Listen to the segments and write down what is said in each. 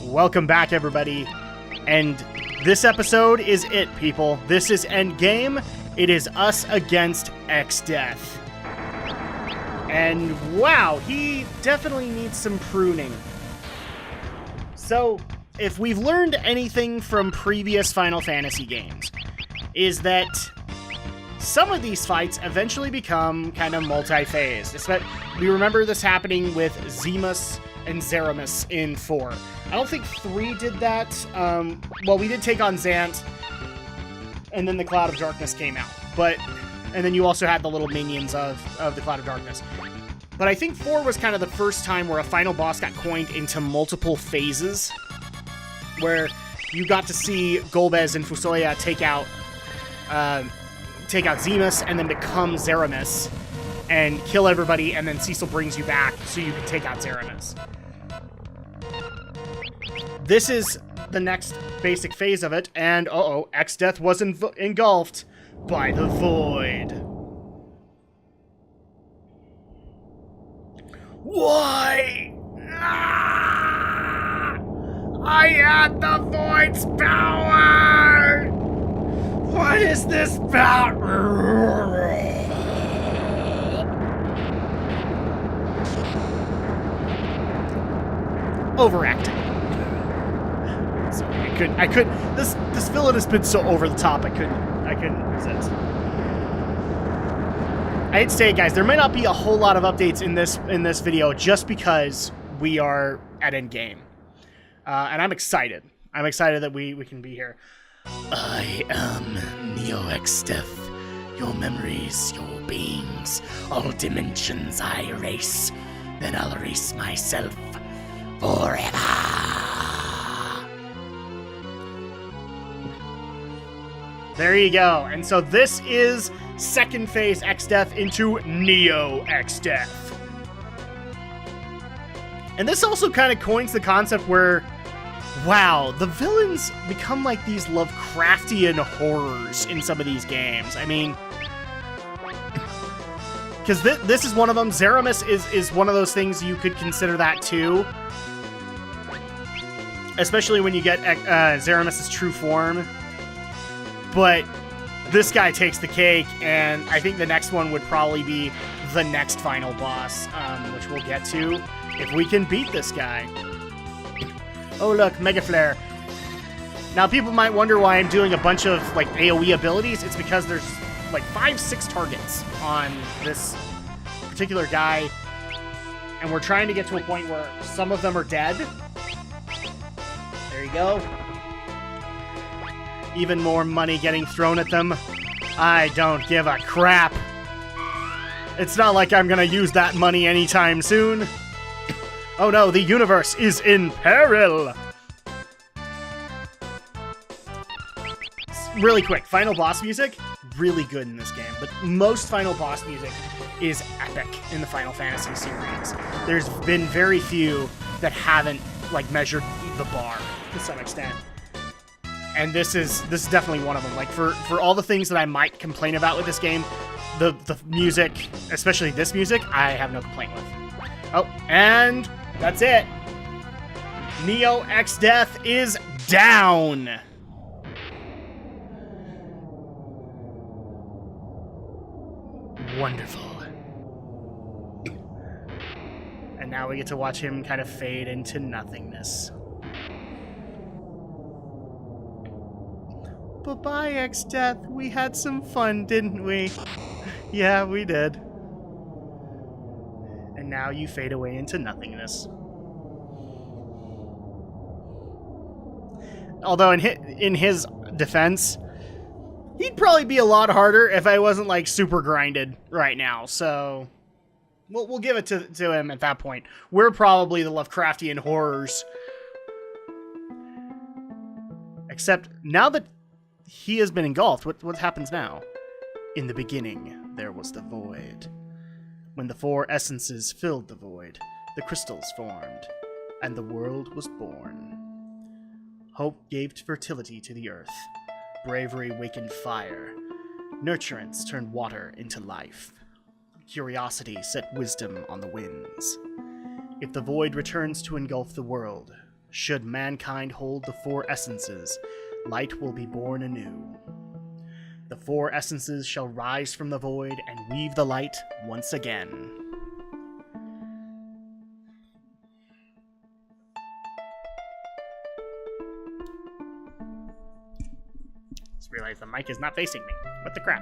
Welcome back, everybody. And this episode is it, people. This is Endgame. It is us against X-Death. And wow, he definitely needs some pruning. So, if we've learned anything from previous Final Fantasy games, is that some of these fights eventually become kind of multi-phased. We remember this happening with Zemus and Zeramis in 4. I don't think 3 did that. Well, we did take on Zant, and then the Cloud of Darkness came out. And then you also had the little minions of the Cloud of Darkness. But I think 4 was kind of the first time where a final boss got coined into multiple phases, where you got to see Golbez and Fusoya take out Zemus and then become Zeramis and kill everybody, and then Cecil brings you back so you can take out Zeramis. This is the next basic phase of it, and X-Death was engulfed by the Void. Why? I had the Void's power! What is this power? Overacting. Sorry, I couldn't. This villain has been so over the top. I couldn't resist. I hate to say it, guys. There might not be a whole lot of updates in this video, just because we are at endgame, and I'm excited. I'm excited that we can be here. I am Neo X-Death. Your memories, your beings, all dimensions I erase. Then I'll erase myself forever. There you go. And so this is second phase X-Death into Neo X-Death. And this also kind of coins the concept where, wow, the villains become like these Lovecraftian horrors in some of these games. I mean, because this is one of them. Zeramis is one of those things you could consider that too. Especially when you get Zeramis' true form. But this guy takes the cake, and I think the next one would probably be the next final boss, which we'll get to if we can beat this guy. Oh look, Mega Flare. Now people might wonder why I'm doing a bunch of like AoE abilities. It's because there's like 5-6 targets on this particular guy, and we're trying to get to a point where some of them are dead. There you go. Even more money getting thrown at them. I don't give a crap. It's not like I'm gonna use that money anytime soon. Oh no, the universe is in peril! Really quick, final boss music, really good in this game, but most final boss music is epic in the Final Fantasy series. There's been very few that haven't like measured the bar to some extent. And this is definitely one of them. Like for all the things that I might complain about with this game, the music, especially this music, I have no complaint with. Oh, and that's it. Neo X-Death is down. Wonderful. And now we get to watch him kind of fade into nothingness. Bye-bye, X-Death. We had some fun, didn't we? Yeah, we did. And now you fade away into nothingness. Although in his defense, he'd probably be a lot harder if I wasn't like super grinded right now. So we'll give it to him at that point. We're probably the Lovecraftian horrors. Except now that he has been engulfed, what happens now? In the beginning, there was the void. When the 4 essences filled the void, the crystals formed, and the world was born. Hope gave fertility to the earth. Bravery wakened fire. Nurturance turned water into life. Curiosity set wisdom on the winds. If the void returns to engulf the world, Should mankind hold the four essences, light will be born anew. The four essences shall rise from the void and weave the light once again. Just realized the mic is not facing me. What the crap?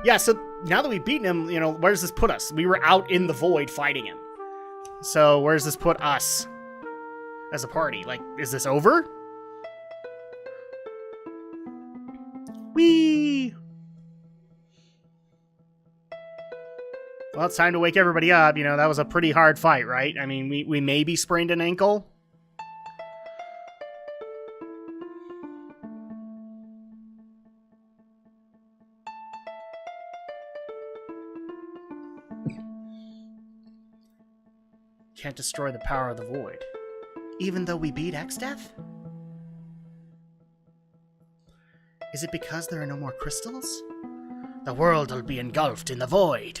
Yeah, so now that we've beaten him, where does this put us? We were out in the void fighting him. So where does this put us as a party? Like, is this over? Whee! Well, it's time to wake everybody up. That was a pretty hard fight, right? I mean, we maybe sprained an ankle. Can't destroy the power of the void. Even though we beat X-Death? Is it because there are no more crystals? The world will be engulfed in the void.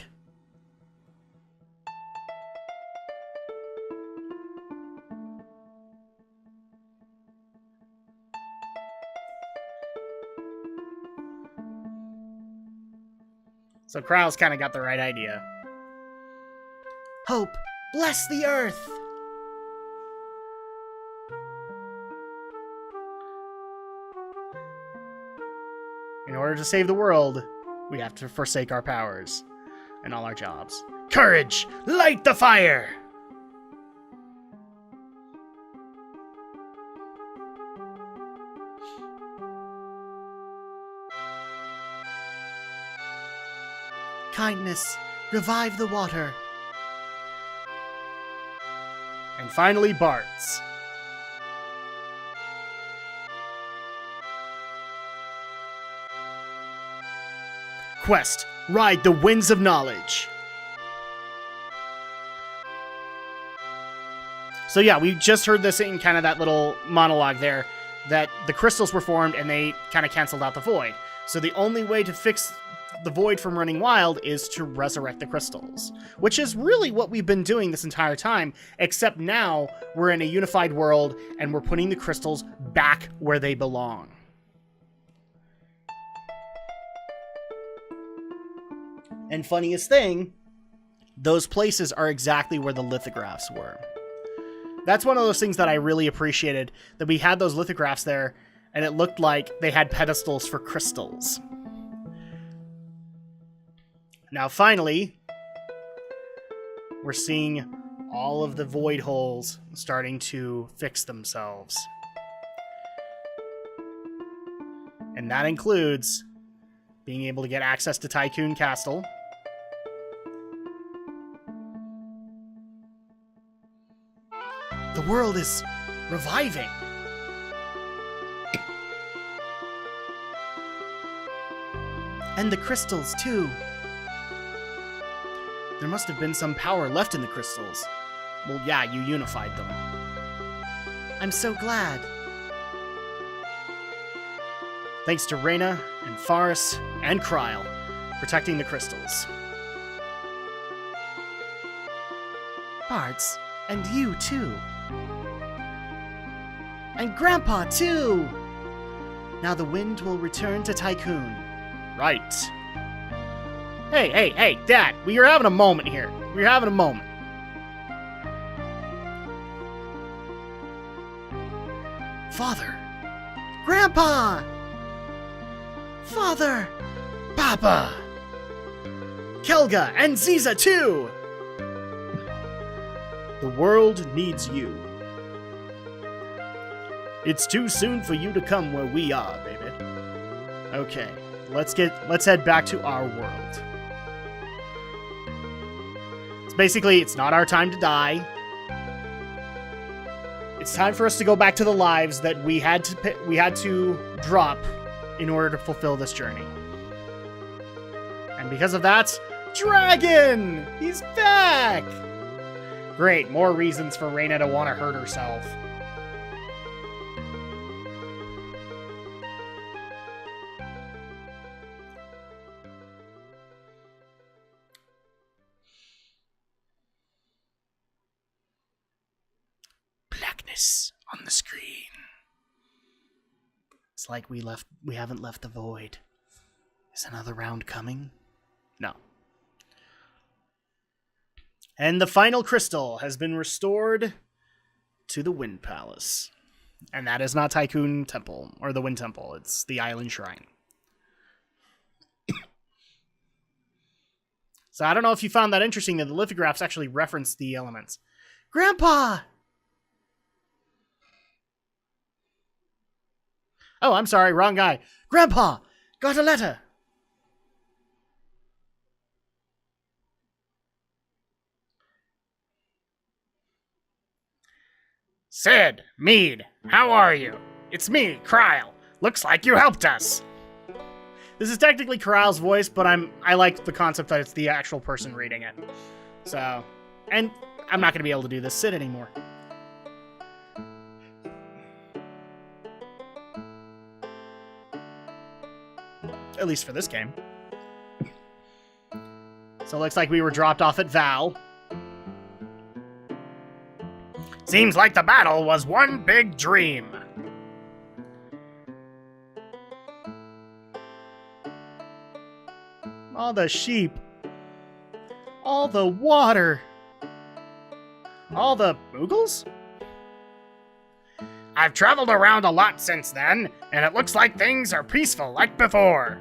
So Krau's kind of got the right idea. Hope, bless the earth! In order to save the world, we have to forsake our powers and all our jobs. Courage! Light the fire! Kindness, revive the water. And finally, Bart's. Quest, ride the winds of knowledge. So yeah, we just heard this in kind of that little monologue there, that the crystals were formed and they kind of canceled out the void. So the only way to fix the void from running wild is to resurrect the crystals, which is really what we've been doing this entire time, except now we're in a unified world and we're putting the crystals back where they belong. And funniest thing, those places are exactly where the lithographs were. That's one of those things that I really appreciated, that we had those lithographs there, and it looked like they had pedestals for crystals. Now finally, we're seeing all of the void holes starting to fix themselves. And that includes being able to get access to Tycoon Castle. The world is reviving. And the crystals, too. There must have been some power left in the crystals. Well, yeah, you unified them. I'm so glad. Thanks to Reyna and Faris and Kryle protecting the crystals. Bards, and you too. And Grandpa too! Now the wind will return to Tycoon. Right. Hey, Dad, we are having a moment here. We're having a moment. Father! Grandpa! Father! Papa! Kelga and Ziza too! The world needs you. It's too soon for you to come where we are, baby. Okay, let's head back to our world. It's not our time to die. It's time for us to go back to the lives that we had to drop in order to fulfill this journey. And because of that, Dragon! He's back! Great, more reasons for Reyna to want to hurt herself. darkness on the screen. It's like we haven't left the void. Is another round coming? No. And the final crystal has been restored to the Wind Palace. And that is not Tycoon Temple, or the Wind Temple. It's the Island Shrine. So I don't know if you found that interesting that the lithographs actually reference the elements. Grandpa! Oh, I'm sorry, wrong guy. Grandpa! Got a letter! Sid, Mead, how are you? It's me, Kryle. Looks like you helped us. This is technically Corral's voice, but I like the concept that it's the actual person reading it. So, and I'm not going to be able to do this Sid anymore. At least for this game. So it looks like we were dropped off at Val. Seems like the battle was one big dream. All the sheep. All the water. All the boogles? I've traveled around a lot since then, and it looks like things are peaceful like before.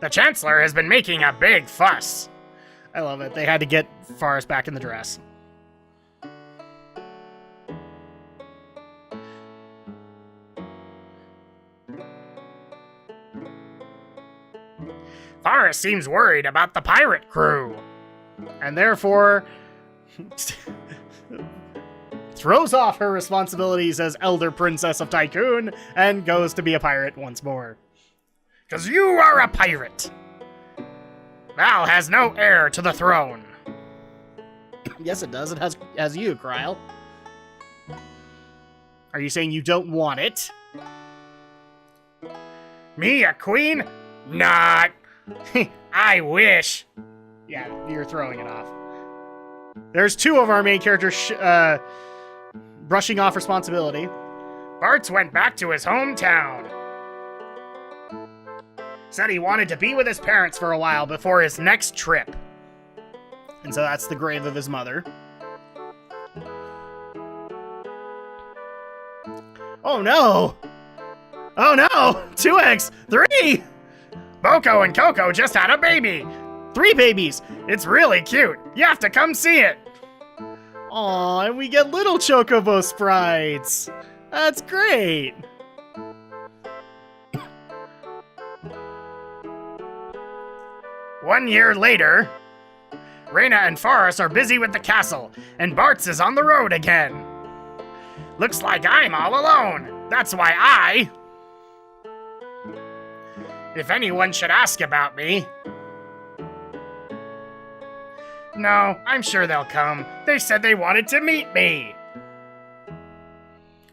The Chancellor has been making a big fuss. I love it. They had to get Forrest back in the dress. Forrest seems worried about the pirate crew. And therefore throws off her responsibilities as Elder Princess of Tycoon and goes to be a pirate once more. 'Cause you are a pirate. Val has no heir to the throne. Yes, it does. It has you, Kryle. Are you saying you don't want it? Me, a queen? Not. I wish. Yeah, you're throwing it off. There's two of our main characters brushing off responsibility. Bart's went back to his hometown. Said he wanted to be with his parents for a while before his next trip. And so that's the grave of his mother. Oh no! Oh no! 2 eggs! 3! Boko and Coco just had a baby! 3 babies! It's really cute! You have to come see it! Aw, and we get little Chocobo sprites! That's great! One year later, Reyna and Forrest are busy with the castle, and Bart's is on the road again. Looks like I'm all alone. That's why if anyone should ask about me... No, I'm sure they'll come. They said they wanted to meet me.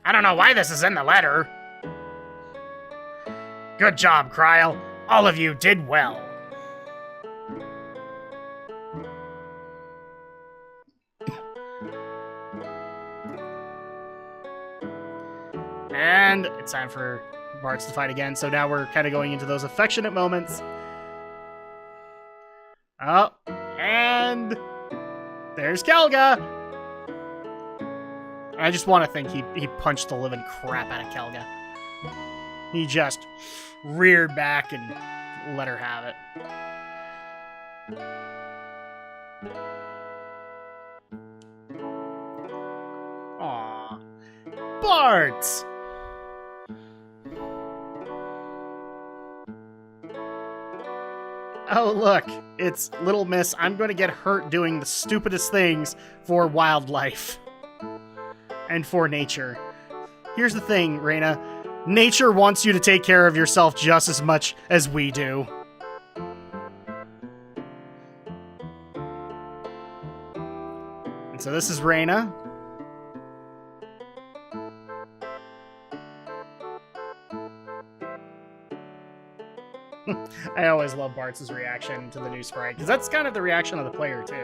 I don't know why this is in the letter. Good job, Kryle. All of you did well. And it's time for Bart's to fight again. So now we're kind of going into those affectionate moments. Oh, and there's Kelga. I just want to think he punched the living crap out of Kelga. He just reared back and let her have it. Aw, Bart! Oh, look, it's Little Miss. I'm going to get hurt doing the stupidest things for wildlife and for nature. Here's the thing, Reyna. Nature wants you to take care of yourself just as much as we do. And so this is Reyna. I always love Bart's reaction to the new sprite, because that's kind of the reaction of the player, too.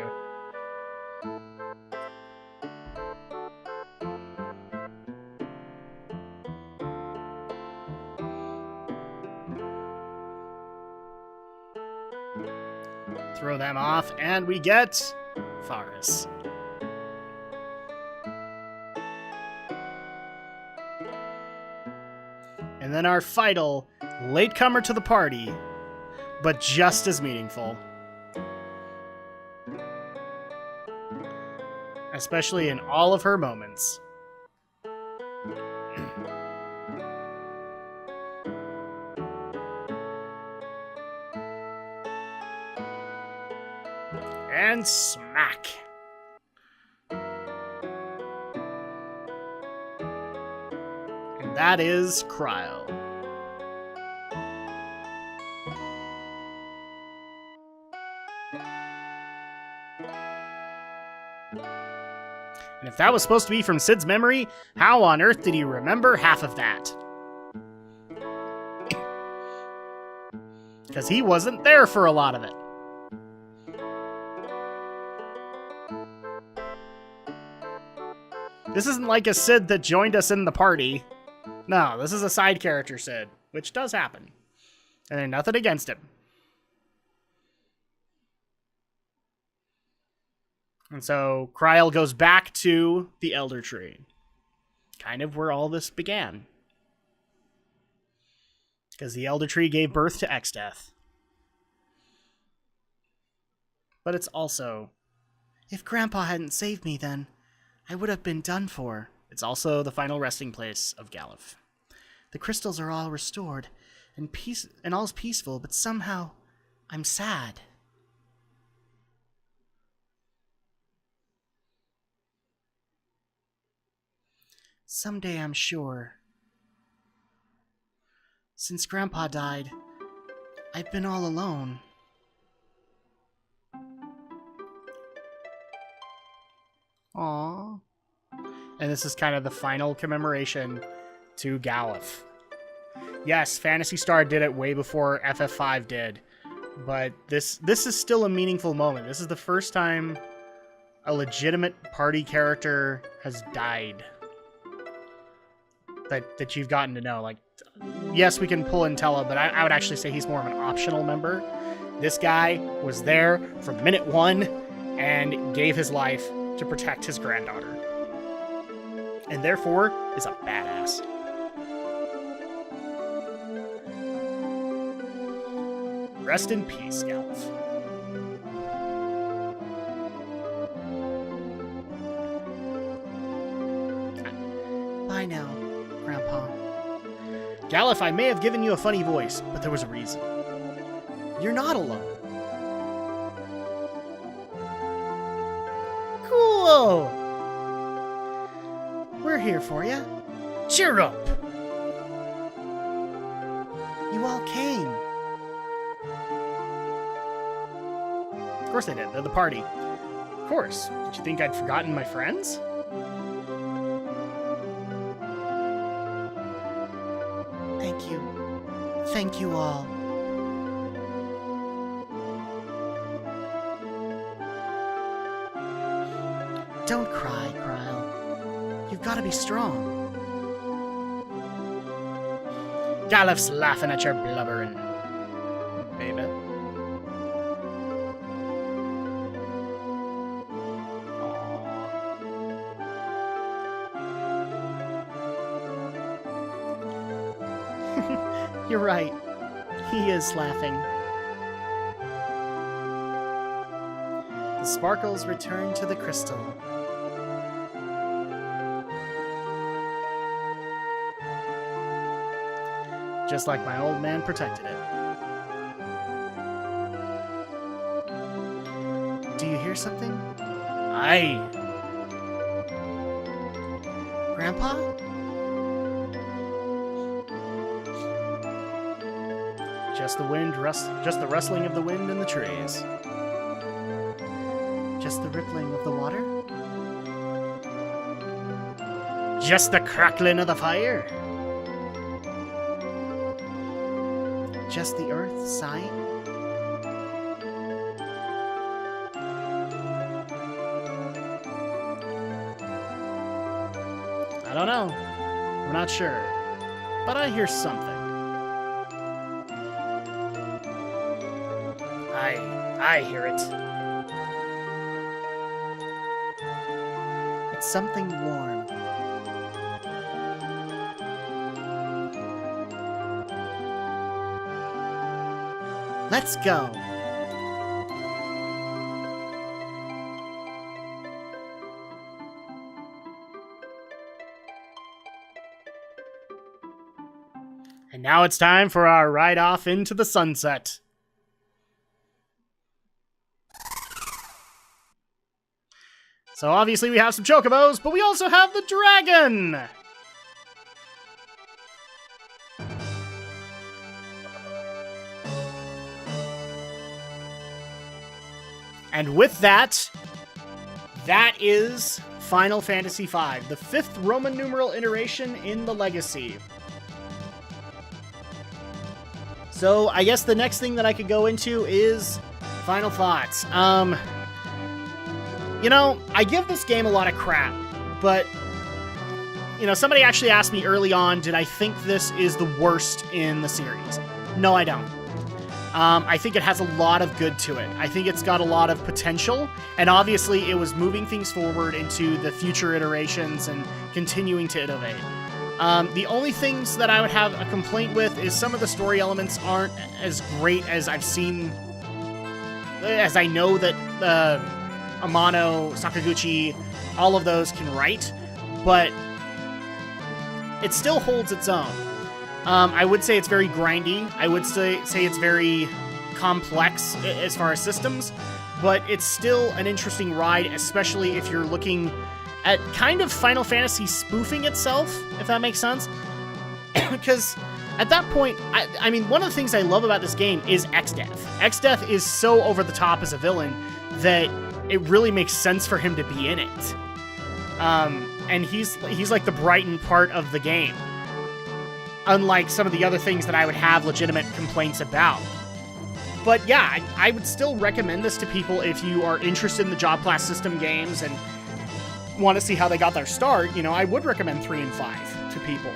Throw them off, and we get Faris. And then our final latecomer to the party, but just as meaningful. Especially in all of her moments. And smack. And that is Cryo. And if that was supposed to be from Sid's memory, how on earth did he remember half of that? Because he wasn't there for a lot of it. This isn't like a Sid that joined us in the party. No, this is a side character Sid, which does happen. And there's nothing against him. And so Kryl goes back to the Elder Tree. Kind of where all this began. Because the Elder Tree gave birth to Exdeath. But it's also, if Grandpa hadn't saved me then, I would have been done for. It's also the final resting place of Galuf. The crystals are all restored, and all's peaceful, but somehow I'm sad. Someday, I'm sure. Since Grandpa died, I've been all alone. Aww. And this is kind of the final commemoration to Galuf. Yes, Phantasy Star did it way before FF5 did, but this is still a meaningful moment. This is the first time a legitimate party character has died that you've gotten to know. Like, yes, we can pull in Tella, but I would actually say he's more of an optional member. This guy was there from minute one and gave his life to protect his granddaughter. And therefore is a badass. Rest in peace, Galuf. Bye now, Grandpa. Galuf, I may have given you a funny voice, but there was a reason. You're not alone. Cool! We're here for you. Cheer up! You all came. Of course they did. They're the party. Of course. Did you think I'd forgotten my friends? Thank you. Thank you all. Don't cry, Kryl. You've got to be strong. Galuf's laughing at your blubbering, baby. You're right. He is laughing. The sparkles return to the crystal. Just like my old man protected it. Do you hear something? Aye. Grandpa? Just the wind, just the rustling of the wind in the trees. Just the rippling of the water? Just the crackling of the fire? just the earth sighing? I don't know. I'm not sure. But I hear something. I hear it. It's something warm. Let's go. And now it's time for our ride off into the sunset. So obviously we have some chocobos, but we also have the dragon! And with that, that is Final Fantasy V, the 5th Roman numeral iteration in the Legacy. So I guess the next thing that I could go into is final thoughts. You know, I give this game a lot of crap, but, you know, somebody actually asked me early on, did I think this is the worst in the series? No, I don't. I think it has a lot of good to it. I think it's got a lot of potential, and obviously it was moving things forward into the future iterations and continuing to innovate. The only things that I would have a complaint with is some of the story elements aren't as great as I've seen, as I know that Amano, Sakaguchi, all of those can write, but it still holds its own. I would say it's very grindy. I would say it's very complex as far as systems, but it's still an interesting ride, especially if you're looking at kind of Final Fantasy spoofing itself, if that makes sense. Because at that point, I mean, one of the things I love about this game is Exdeath. Exdeath is so over the top as a villain that it really makes sense for him to be in it. And he's like the Brighton part of the game. Unlike some of the other things that I would have legitimate complaints about. But yeah, I would still recommend this to people if you are interested in the job class system games and want to see how they got their start. You know, I would recommend 3 and 5 to people.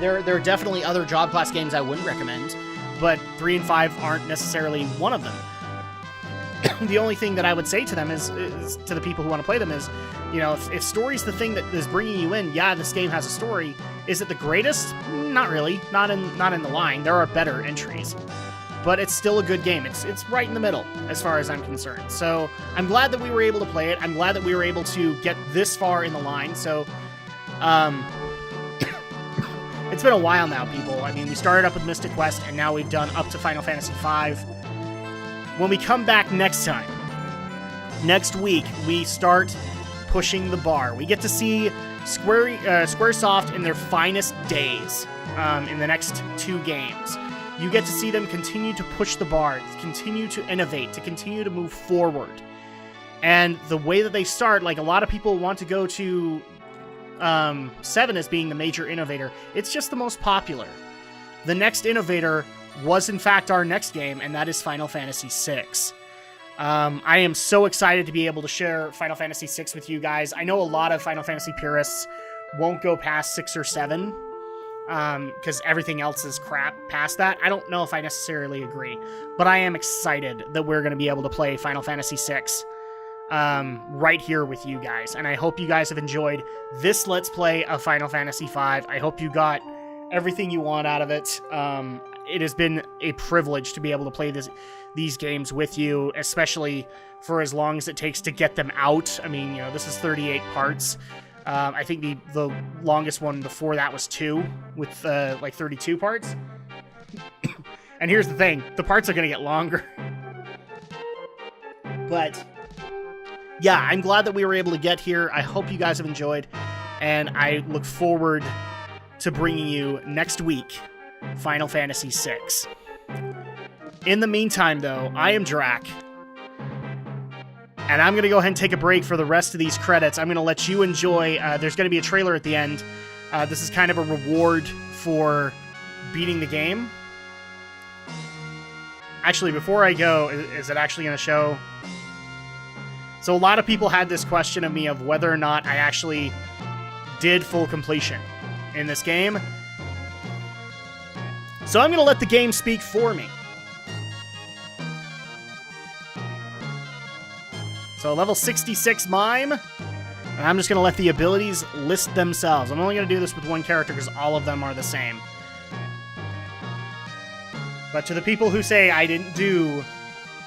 There are definitely other job class games I wouldn't recommend, but 3 and 5 aren't necessarily one of them. The only thing that I would say to them is to the people who want to play them is, you know, if story's the thing that is bringing you in, yeah, this game has a story. Is it the greatest? Not really. Not in the line. There are better entries. But it's still a good game. It's right in the middle, as far as I'm concerned. So I'm glad that we were able to play it. I'm glad that we were able to get this far in the line. So, it's been a while now, people. I mean, we started up with Mystic Quest, and now we've done up to Final Fantasy V. When we come back next time, next week, we start pushing the bar. We get to see Squaresoft in their finest days in the next 2 games. You get to see them continue to push the bar, to continue to innovate, to continue to move forward. And the way that they start, like a lot of people want to go to 7 as being the major innovator. It's just the most popular. The next innovator was in fact our next game, and that is Final Fantasy VI. I am so excited to be able to share Final Fantasy VI with you guys. I know a lot of Final Fantasy purists won't go past 6 or 7, because everything else is crap past that. I don't know if I necessarily agree, but I am excited that we're going to be able to play Final Fantasy VI right here with you guys, and I hope you guys have enjoyed this Let's Play of Final Fantasy V. I hope you got everything you want out of it. It has been a privilege to be able to play these games with you, especially for as long as it takes to get them out. I mean, you know, this is 38 parts. I think the longest one before that was 2, with like 32 parts. And here's the thing, the parts are going to get longer. But yeah, I'm glad that we were able to get here. I hope you guys have enjoyed, and I look forward to bringing you next week Final Fantasy VI. In the meantime, though, I am Drak, and I'm going to go ahead and take a break for the rest of these credits. I'm going to let you enjoy. There's going to be a trailer at the end. This is kind of a reward for beating the game. Actually, before I go, is it actually going to show? So a lot of people had this question of me of whether or not I actually did full completion in this game. So I'm going to let the game speak for me. So level 66 Mime. And I'm just going to let the abilities list themselves. I'm only going to do this with one character because all of them are the same. But to the people who say I didn't do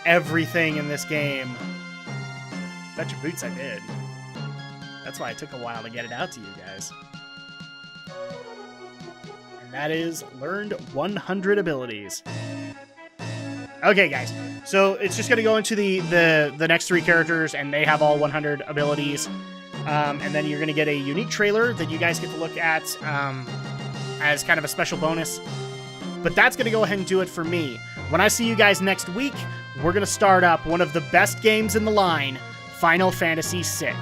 everything in this game, bet your boots I did. That's why it took a while to get it out to you guys. And that is learned 100 abilities. Okay, guys. So it's just going to go into the next 3 characters, and they have all 100 abilities. And then you're going to get a unique trailer that you guys get to look at as kind of a special bonus. But that's going to go ahead and do it for me. When I see you guys next week, we're going to start up one of the best games in the line, Final Fantasy VI.